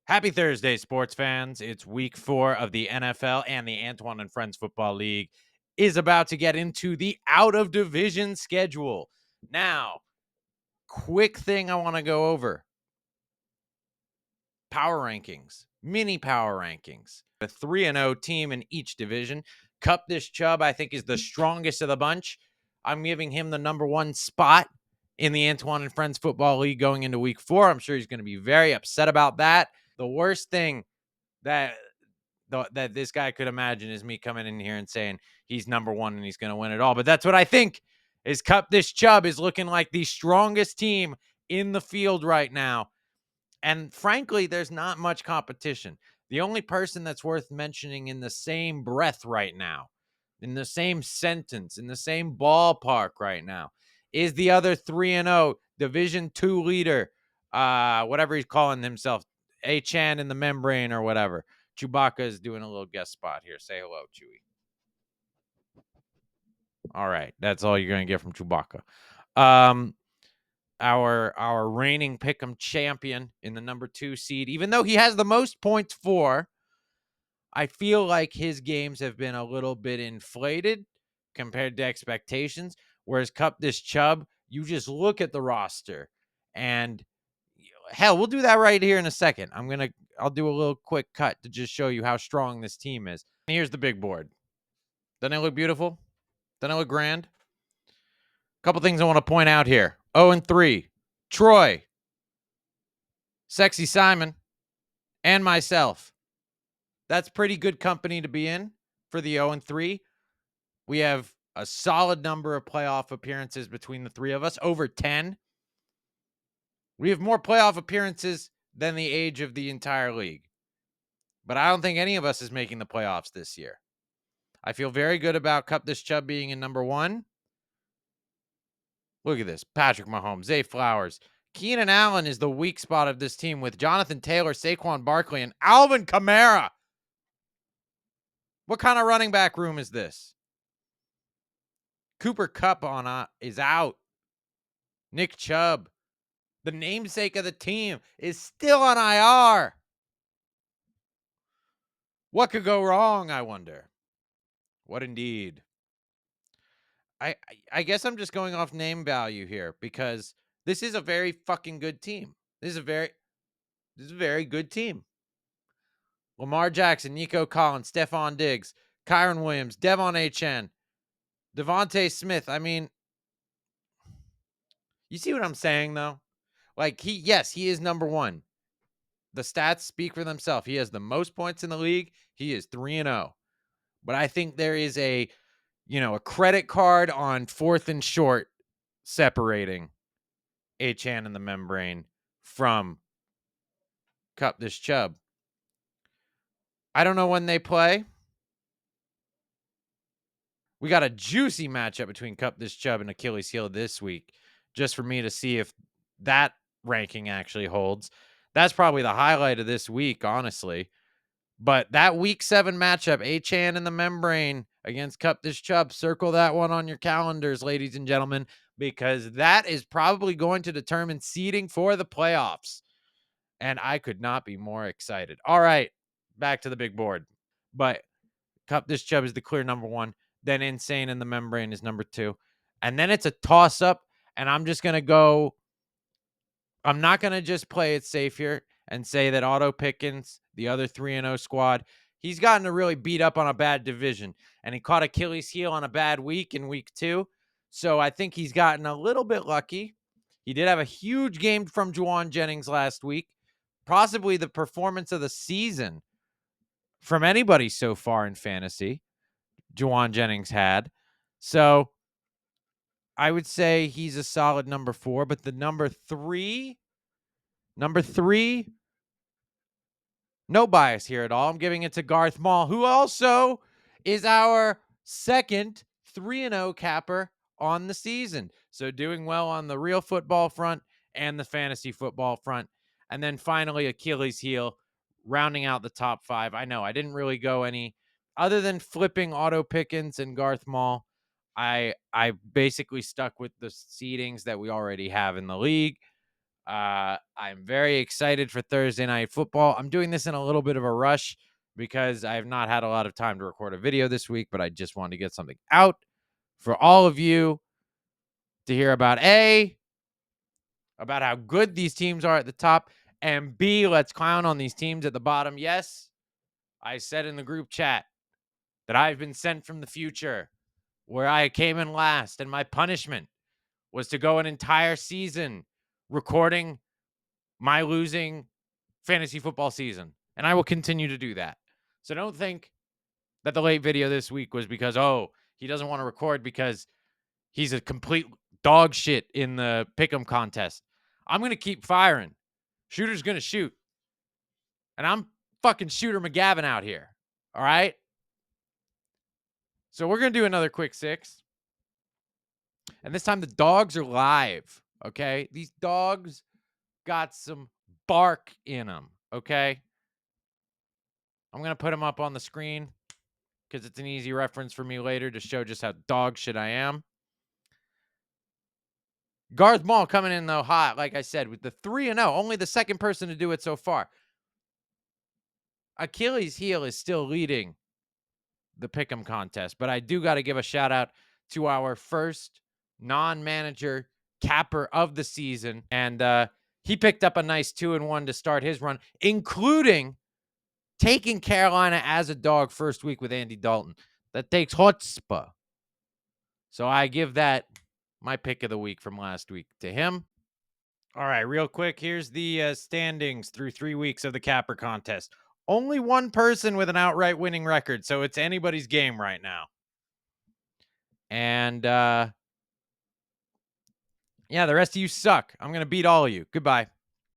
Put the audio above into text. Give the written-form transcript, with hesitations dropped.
Happy Thursday, sports fans. It's week 4 of the NFL, and the Antoine and Friends Football League is about to get into the out of division schedule. Now, quick thing I want to go over power rankings, mini power rankings. A 3-0 team in each division. Cup This Chubb, I think, is the strongest of the bunch. I'm giving him the number 1 spot in the Antoine and Friends Football League going into week 4. I'm sure he's going to be very upset about that. The worst thing that that this guy could imagine is me coming in here and saying he's number 1 and he's going to win it all. But that's what I think is Cup This Chubb is looking like the strongest team in the field right now. And frankly, there's not much competition. The only person that's worth mentioning in the same breath right now, in the same sentence, in the same ballpark right now, is the other 3-0 Division 2 leader, whatever he's calling himself, Achane in the membrane or whatever. Chewbacca is doing a little guest spot here. Say hello, Chewie. All right, that's all you're gonna get from Chewbacca. Our reigning pick'em champion in the number 2 seed, even though he has the most points for, I feel like his games have been a little bit inflated compared to expectations. Whereas Cup This Chubb, you just look at the roster, and hell, we'll do that right here in a second. I'll do a little quick cut to just show you how strong this team is. And here's the big board. Doesn't it look beautiful? Doesn't it look grand? A couple things I want to point out here. 0-3. Troy, Sexy Simon, and myself. That's pretty good company to be in for the 0-3. We have a solid number of playoff appearances between the three of us, over 10. We have more playoff appearances than the age of the entire league. But I don't think any of us is making the playoffs this year. I feel very good about Cup This Chubb being in number 1. Look at this. Patrick Mahomes, Zay Flowers. Keenan Allen is the weak spot of this team with Jonathan Taylor, Saquon Barkley, and Alvin Kamara. What kind of running back room is this? Cooper Kupp is out. Nick Chubb, the namesake of the team, is still on IR. What could go wrong, I wonder? What indeed? I guess I'm just going off name value here because this is a very fucking good team. This is a very good team. Lamar Jackson, Nico Collins, Stephon Diggs, Kyron Williams, Devon Achane, Devontae Smith. I mean, you see what I'm saying, though? Like, he is number 1. The stats speak for themselves. He has the most points in the league. He is 3-0. But I think there is a credit card on 4th and short separating Achane and the membrane from Cup This Chubb. I don't know when they play. We got a juicy matchup between Cup This Chubb and Achilles Heel this week, just for me to see if that ranking actually holds. That's probably the highlight of this week, honestly. But that week 7 matchup, Achane and the membrane against Cup This Chubb, circle that one on your calendars, ladies and gentlemen, because that is probably going to determine seeding for the playoffs. And I could not be more excited. All right, back to the big board. But Cup This Chubb is the clear number 1. Then Insane and the membrane is number 2. And then it's a toss-up, and I'm not going to just play it safe here and say that Otto Pickens, the other 3-0 squad, he's gotten to really beat up on a bad division, and he caught Achilles heel on a bad week in week 2. So I think he's gotten a little bit lucky. He did have a huge game from Jauan Jennings last week, possibly the performance of the season from anybody so far in fantasy. Jauan Jennings had. So I would say he's a solid number 4, but the number 3, no bias here at all. I'm giving it to Garth Mall, who also is our second 3-0 capper on the season. So doing well on the real football front and the fantasy football front. And then finally, Achilles heel, rounding out the top 5. I know I didn't really go any other than flipping Otto Pickens and Garth Mall. I basically stuck with the seedings that we already have in the league. I'm very excited for Thursday Night Football. I'm doing this in a little bit of a rush because I have not had a lot of time to record a video this week, but I just wanted to get something out for all of you to hear about about how good these teams are at the top, and B, let's clown on these teams at the bottom. Yes, I said in the group chat that I've been sent from the future where I came in last, and my punishment was to go an entire season recording my losing fantasy football season. And I will continue to do that. So don't think that the late video this week was because, oh, he doesn't want to record because he's a complete dog shit in the pick'em contest. I'm going to keep firing. Shooter's going to shoot. And I'm fucking Shooter McGavin out here. All right? So we're going to do another quick six. And this time the dogs are live. Okay? These dogs got some bark in them. Okay? I'm going to put them up on the screen because it's an easy reference for me later to show just how dog shit I am. Garth Mall coming in, though, hot, like I said, with the 3-0. Only the second person to do it so far. Achilles heel is still leading the pick'em contest, but I do got to give a shout out to our first non-manager capper of the season. And he picked up a nice 2-1 to start his run, including taking Carolina as a dog first week with Andy Dalton. That takes chutzpah. So I give that my pick of the week from last week to him. All right, real quick, here's the standings through 3 weeks of the capper contest. Only one person with an outright winning record, so it's anybody's game right now. And yeah, the rest of you suck. I'm going to beat all of you. Goodbye.